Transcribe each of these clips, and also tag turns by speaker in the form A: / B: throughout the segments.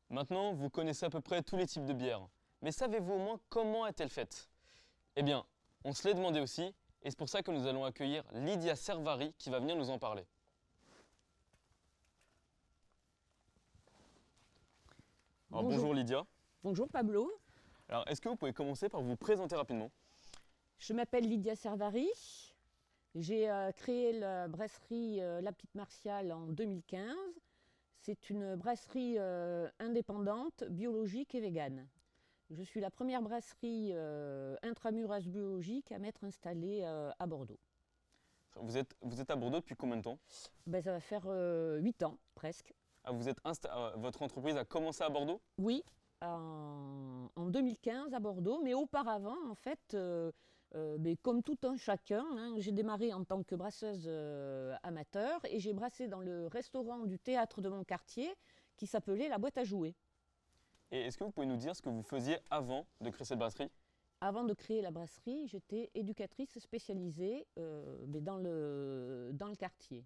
A: Maintenant, vous connaissez à peu près tous les types de bières. Mais savez-vous au moins comment est-elle faite? Eh bien, on se l'est demandé aussi, et c'est pour ça que nous allons accueillir Lydia Servari qui va venir nous en parler. Alors, bonjour Lydia.
B: Bonjour Pablo.
A: Alors, est-ce que vous pouvez commencer par vous présenter rapidement?
B: Je m'appelle Lydia Servari. J'ai créé la brasserie La Petite Martiale en 2015. C'est une brasserie indépendante, biologique et végane. Je suis la première brasserie intramuras biologique à m'être installée à Bordeaux.
A: Vous êtes à Bordeaux depuis combien de temps?
B: Ça va faire 8 ans presque.
A: Ah, votre entreprise a commencé à Bordeaux?
B: Oui, en 2015 à Bordeaux, mais auparavant, en fait, comme tout un chacun, hein, j'ai démarré en tant que brasseuse amateur et j'ai brassé dans le restaurant du théâtre de mon quartier qui s'appelait La Boîte à Jouer.
A: Et est-ce que vous pouvez nous dire ce que vous faisiez avant de créer cette brasserie?
B: Avant de créer la brasserie, j'étais éducatrice spécialisée dans le quartier.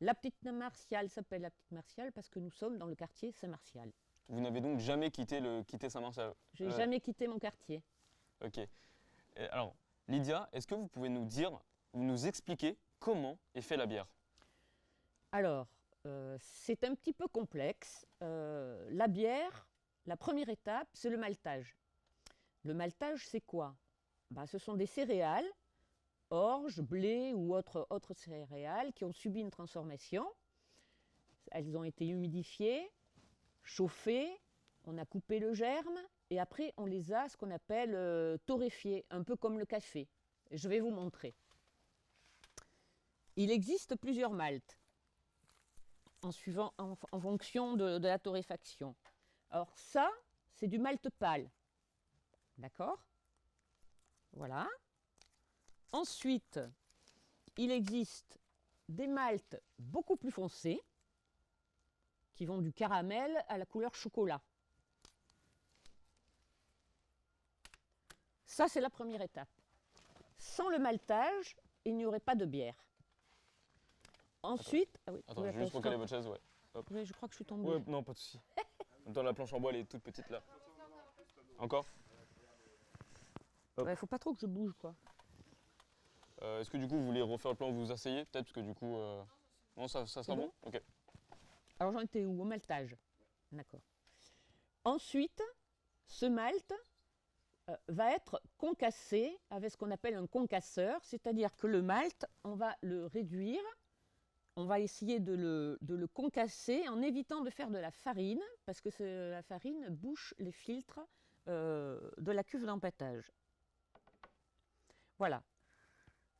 B: La Petite Martiale s'appelle La Petite Martiale parce que nous sommes dans le quartier Saint-Martial.
A: Vous n'avez donc jamais quitté Saint-Martial?
B: Je n'ai jamais quitté mon quartier.
A: Ok. Alors, Lydia, est-ce que vous pouvez nous expliquer comment est fait la bière?
B: Alors, c'est un petit peu complexe. La bière, la première étape, c'est le maltage. Le maltage, c'est quoi? Ce sont des céréales, orge, blé ou autres céréales qui ont subi une transformation. Elles ont été humidifiées, chauffées, on a coupé le germe et après on les a ce qu'on appelle torréfiées, un peu comme le café. Je vais vous montrer. Il existe plusieurs maltes en fonction de la torréfaction. Alors ça, c'est du malt pâle. D'accord? Voilà. Ensuite, il existe des maltes beaucoup plus foncés qui vont du caramel à la couleur chocolat. Ça, c'est la première étape. Sans le maltage, il n'y aurait pas de bière. Ensuite...
A: Ah oui, attends, juste recaler votre chaise, ouais.
B: Hop. Oui, je crois que je suis tombée.
A: Ouais, non, pas de souci. En même temps, la planche en bois, elle est toute petite là. Encore?
B: Il faut pas trop que je bouge, quoi.
A: Est-ce que du coup, vous voulez refaire le plan où vous vous asseyez? Peut-être, parce que du coup... Non, ça sera bon? Ok.
B: Alors, j'en étais où? Au maltage. D'accord. Ensuite, ce malt va être concassé avec ce qu'on appelle un concasseur, c'est-à-dire que le malt, on va le réduire, on va essayer de le concasser en évitant de faire de la farine, parce que la farine bouche les filtres de la cuve d'empâtage. Voilà.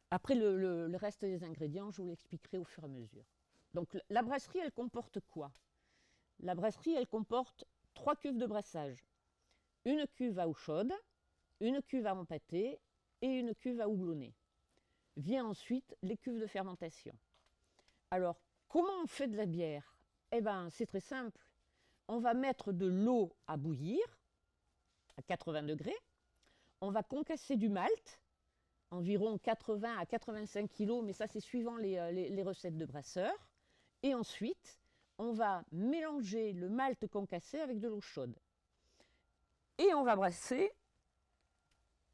B: Après, le reste des ingrédients, je vous l'expliquerai au fur et à mesure. Donc, la brasserie, elle comporte quoi? La brasserie, elle comporte 3 cuves de brassage. Une cuve à eau chaude, une cuve à empâter et une cuve à houblonner. Vient ensuite les cuves de fermentation. Alors, comment on fait de la bière? Eh bien, c'est très simple. On va mettre de l'eau à bouillir à 80 degrés. On va concasser du malt, environ 80 à 85 kg, mais ça c'est suivant les recettes de brasseurs. Et ensuite, on va mélanger le malt concassé avec de l'eau chaude. Et on va brasser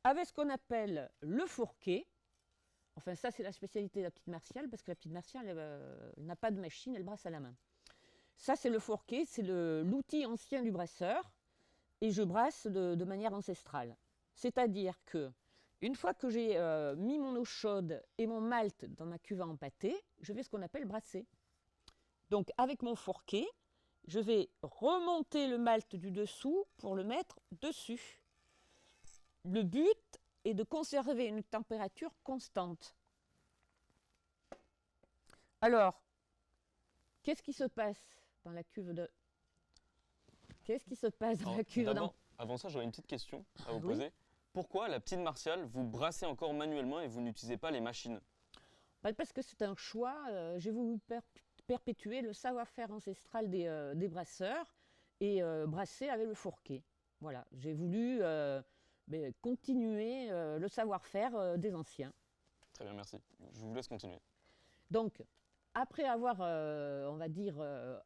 B: avec ce qu'on appelle le fourquet. Enfin, ça, c'est la spécialité de la Petite Martiale, parce que la Petite Martiale, elle n'a pas de machine, elle brasse à la main. Ça, c'est le fourquet, c'est l'outil ancien du brasseur, et je brasse de manière ancestrale. C'est-à-dire que, une fois que j'ai mis mon eau chaude et mon malt dans ma cuve à empâter, je vais ce qu'on appelle brasser. Donc, avec mon fourquet, je vais remonter le malt du dessous pour le mettre dessus. Le but est de conserver une température constante. Alors, qu'est-ce qui se passe dans la cuve de... Qu'est-ce qui se passe dans la cuve de...
A: Avant ça, j'aurais une petite question à vous poser. Pourquoi la Petite Martiale, vous brassez encore manuellement et vous n'utilisez pas les machines?
B: Parce que c'est un choix. J'ai voulu perpétuer le savoir-faire ancestral des brasseurs et brasser avec le fourquet. Voilà, j'ai voulu continuer le savoir-faire des anciens.
A: Très bien, merci. Je vous laisse continuer.
B: Donc, après avoir, on va dire,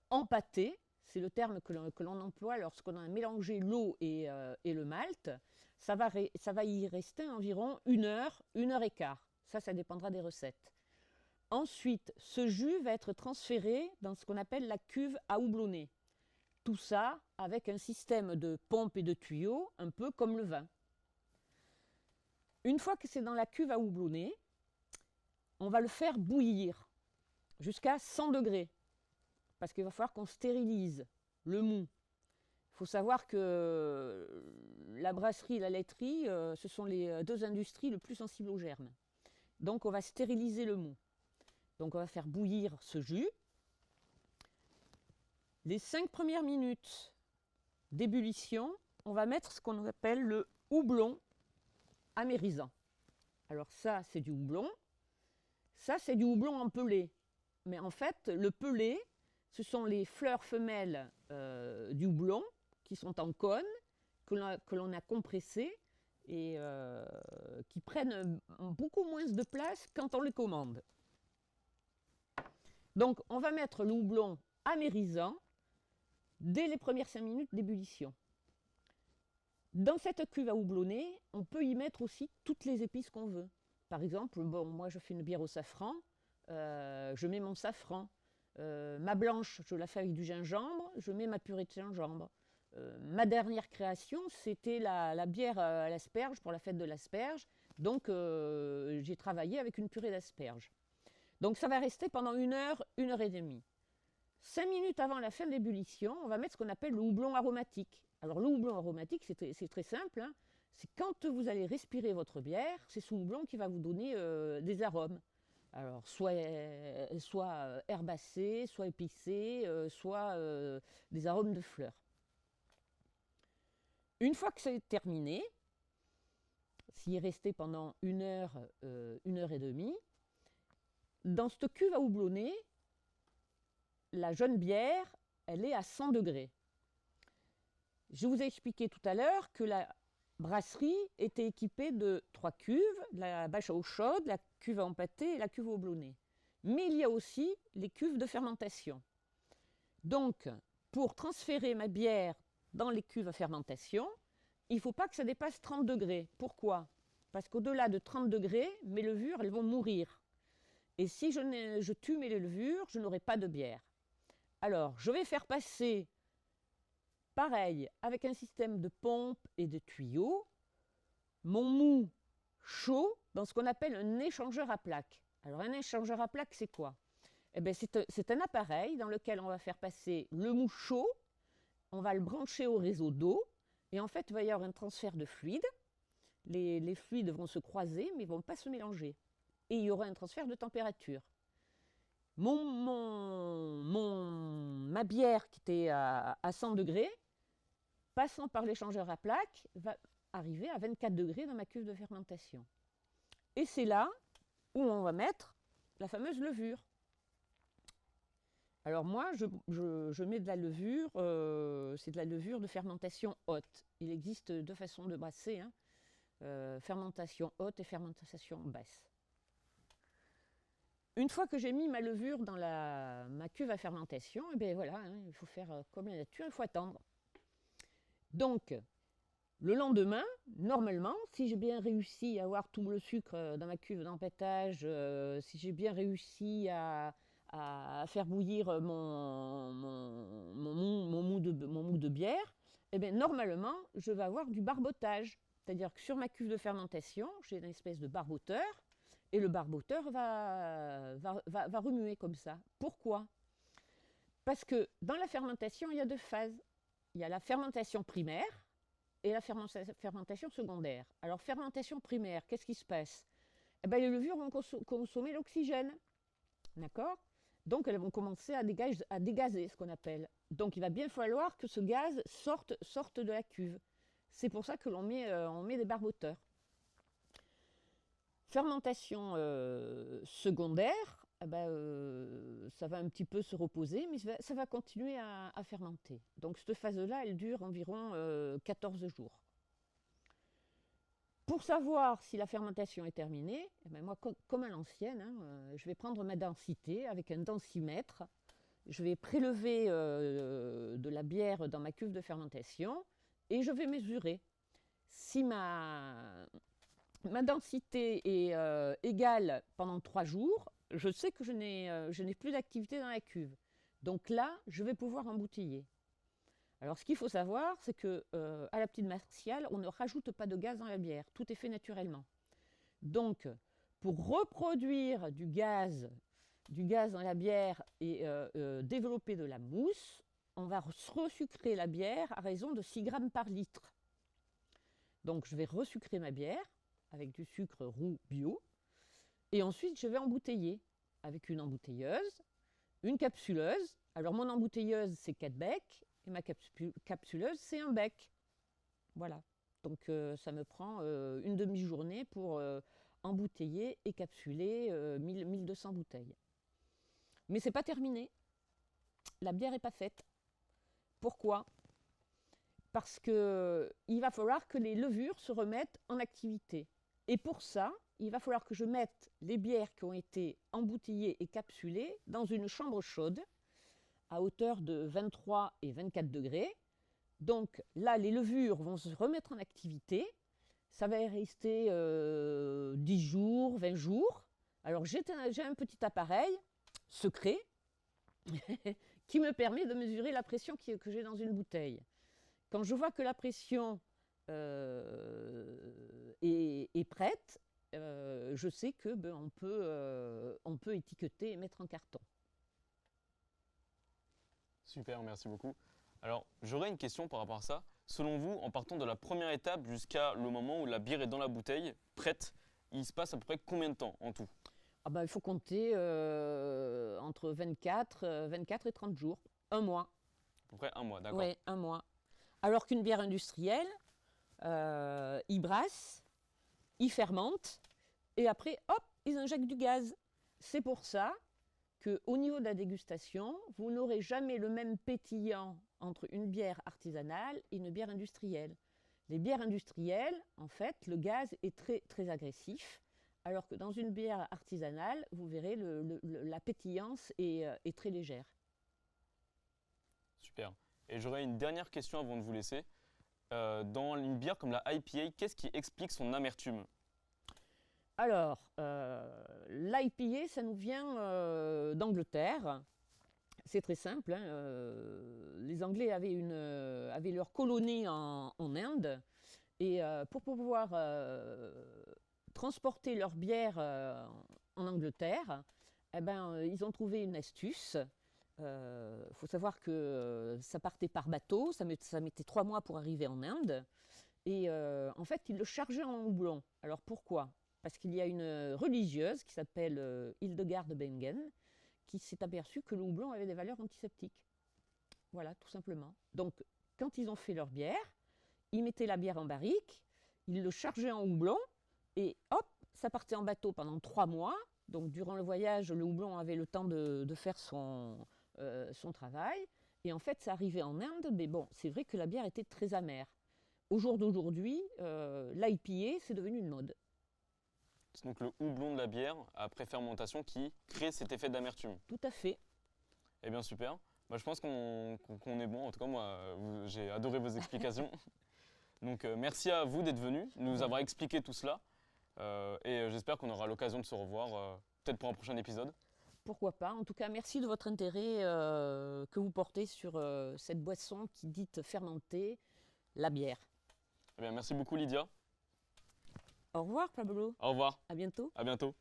B: empâté, c'est le terme que l'on emploie lorsqu'on a mélangé l'eau et le malt. Ça va y rester environ 1 heure, 1 heure et quart. Ça dépendra des recettes. Ensuite, ce jus va être transféré dans ce qu'on appelle la cuve à houblonner. Tout ça avec un système de pompe et de tuyaux, un peu comme le vin. Une fois que c'est dans la cuve à houblonner, on va le faire bouillir jusqu'à 100 degrés. Parce qu'il va falloir qu'on stérilise le mou. Il faut savoir que la brasserie et la laiterie, ce sont les 2 industries les plus sensibles aux germes. Donc on va stériliser le mou. Donc on va faire bouillir ce jus. Les 5 premières minutes d'ébullition, on va mettre ce qu'on appelle le houblon amérisant. Alors ça, c'est du houblon. Ça, c'est du houblon en pelé. Mais en fait, le pelé, ce sont les fleurs femelles du houblon qui sont en cône, que l'on a compressées et qui prennent beaucoup moins de place quand on les commande. Donc, on va mettre le houblon amérisant dès les premières 5 minutes d'ébullition. Dans cette cuve à houblonner, on peut y mettre aussi toutes les épices qu'on veut. Par exemple, bon, moi je fais une bière au safran, je mets mon safran. Ma blanche, je la fais avec du gingembre, je mets ma purée de gingembre. Ma dernière création, c'était la bière à l'asperge pour la fête de l'asperge. Donc j'ai travaillé avec une purée d'asperge. Donc ça va rester pendant 1 heure, 1 heure et demie. 5 minutes avant la fin de l'ébullition, on va mettre ce qu'on appelle le houblon aromatique. Alors le houblon aromatique, c'est très simple, hein. C'est quand vous allez respirer votre bière, c'est ce houblon qui va vous donner des arômes. Alors soit herbacés, soit épicés, soit des arômes de fleurs. Une fois que c'est terminé, s'il est resté pendant 1 heure, 1 heure et demie, dans cette cuve à houblonner, la jeune bière, elle est à 100 degrés. Je vous ai expliqué tout à l'heure que la brasserie était équipée de 3 cuves, la bâche à eau chaude, la cuve à empâter et la cuve à houblonner. Mais il y a aussi les cuves de fermentation. Donc, pour transférer ma bière dans les cuves à fermentation, il ne faut pas que ça dépasse 30 degrés. Pourquoi? Parce qu'au-delà de 30 degrés, mes levures, elles vont mourir. Et si je tue mes levures, je n'aurai pas de bière. Alors, je vais faire passer, pareil, avec un système de pompe et de tuyaux, mon mou chaud dans ce qu'on appelle un échangeur à plaques. Alors, un échangeur à plaques, c'est quoi? Eh bien, c'est un appareil dans lequel on va faire passer le mou chaud, on va le brancher au réseau d'eau, et en fait, il va y avoir un transfert de fluides. Les fluides vont se croiser, mais ils ne vont pas se mélanger. Et il y aura un transfert de température. Ma bière qui était à 100 degrés, passant par l'échangeur à plaques, va arriver à 24 degrés dans ma cuve de fermentation. Et c'est là où on va mettre la fameuse levure. Alors moi, je mets de la levure, c'est de la levure de fermentation haute. Il existe 2 façons de brasser, hein. Fermentation haute et fermentation basse. Une fois que j'ai mis ma levure dans ma cuve à fermentation, et bien voilà, hein, il faut faire comme la nature, il faut attendre. Donc, le lendemain, normalement, si j'ai bien réussi à avoir tout le sucre dans ma cuve d'empêtage, si j'ai bien réussi à faire bouillir mon mou de bière, et bien normalement, je vais avoir du barbotage. C'est-à-dire que sur ma cuve de fermentation, j'ai une espèce de barboteur, et le barboteur va remuer comme ça. Pourquoi? Parce que dans la fermentation, il y a 2 phases. Il y a la fermentation primaire et la fermentation secondaire. Alors, fermentation primaire, qu'est-ce qui se passe? Eh bien, les levures vont consommer l'oxygène. D'accord? Donc, elles vont commencer à dégazer, ce qu'on appelle. Donc, il va bien falloir que ce gaz sorte de la cuve. C'est pour ça que l'on met des barboteurs. Fermentation secondaire, ça va un petit peu se reposer, mais ça va continuer à fermenter. Donc cette phase-là, elle dure environ 14 jours. Pour savoir si la fermentation est terminée, moi, comme à l'ancienne, hein, je vais prendre ma densité avec un densimètre je vais prélever de la bière dans ma cuve de fermentation et je vais mesurer. Si ma densité est égale pendant 3 jours, je sais que je n'ai plus d'activité dans la cuve. Donc là, je vais pouvoir embouteiller. Alors ce qu'il faut savoir, c'est que à la petite Martiale, on ne rajoute pas de gaz dans la bière, tout est fait naturellement. Donc pour reproduire du gaz dans la bière et développer de la mousse, on va resucrer la bière à raison de 6 grammes par litre. Donc je vais resucrer ma bière avec du sucre roux bio et ensuite je vais embouteiller avec une embouteilleuse, une capsuleuse. Alors mon embouteilleuse c'est 4 becs et ma capsuleuse c'est 1 bec. Voilà, donc ça me prend une demi-journée pour embouteiller et capsuler 1200 bouteilles. Mais c'est pas terminé, la bière n'est pas faite. Pourquoi ? Parce qu'il va falloir que les levures se remettent en activité. Et pour ça, il va falloir que je mette les bières qui ont été embouteillées et capsulées dans une chambre chaude à hauteur de 23 et 24 degrés. Donc là, les levures vont se remettre en activité. Ça va y rester 10 jours, 20 jours. Alors j'ai un petit appareil secret qui me permet de mesurer la pression que j'ai dans une bouteille. Quand je vois que la pression est prête, je sais que on peut étiqueter et mettre en carton.
A: Super, merci beaucoup. Alors, j'aurais une question par rapport à ça. Selon vous, en partant de la première étape jusqu'à le moment où la bière est dans la bouteille, prête, il se passe à peu près combien de temps en tout ?
B: Ah ben, il faut compter entre 24 et 30 jours, 1 mois.
A: À peu près 1 mois, d'accord.
B: Oui, 1 mois. Alors qu'une bière industrielle, ils brassent, ils fermentent, et après, hop, ils injectent du gaz. C'est pour ça qu'au niveau de la dégustation, vous n'aurez jamais le même pétillant entre une bière artisanale et une bière industrielle. Les bières industrielles, en fait, le gaz est très, très agressif, alors que dans une bière artisanale, vous verrez, la pétillance est très légère.
A: Super. Et j'aurais une dernière question avant de vous laisser. Dans une bière comme la IPA, qu'est-ce qui explique son amertume ?
B: Alors, l'IPA, ça nous vient d'Angleterre. C'est très simple, hein. Les Anglais avaient leur colonie en Inde. Et pour pouvoir transporter leur bière en Angleterre, eh ben, ils ont trouvé une astuce. Faut savoir que ça partait par bateau, ça mettait 3 mois pour arriver en Inde. Et en fait, ils le chargeaient en houblon. Alors pourquoi ? Parce qu'il y a une religieuse qui s'appelle Hildegard de Bingen qui s'est aperçue que le houblon avait des valeurs antiseptiques. Voilà, tout simplement. Donc, quand ils ont fait leur bière, ils mettaient la bière en barrique, ils le chargeaient en houblon, et hop, ça partait en bateau pendant 3 mois. Donc, durant le voyage, le houblon avait le temps de faire son travail. Et en fait, ça arrivait en Inde, mais bon, c'est vrai que la bière était très amère. Au jour d'aujourd'hui, l'IPA, c'est devenu une mode.
A: C'est donc le houblon de la bière après fermentation qui crée cet effet d'amertume.
B: Tout à fait.
A: Eh bien, super. Bah, je pense qu'on est bon. En tout cas, moi, j'ai adoré vos explications. Donc, merci à vous d'être venus, nous avoir expliqué tout cela. Et j'espère qu'on aura l'occasion de se revoir, peut-être pour un prochain épisode.
B: Pourquoi pas. En tout cas, merci de votre intérêt que vous portez sur cette boisson qui dite fermentée, la bière.
A: Eh bien, merci beaucoup, Lydia.
B: Au revoir, Pablo.
A: Au revoir.
B: À bientôt.
A: À bientôt.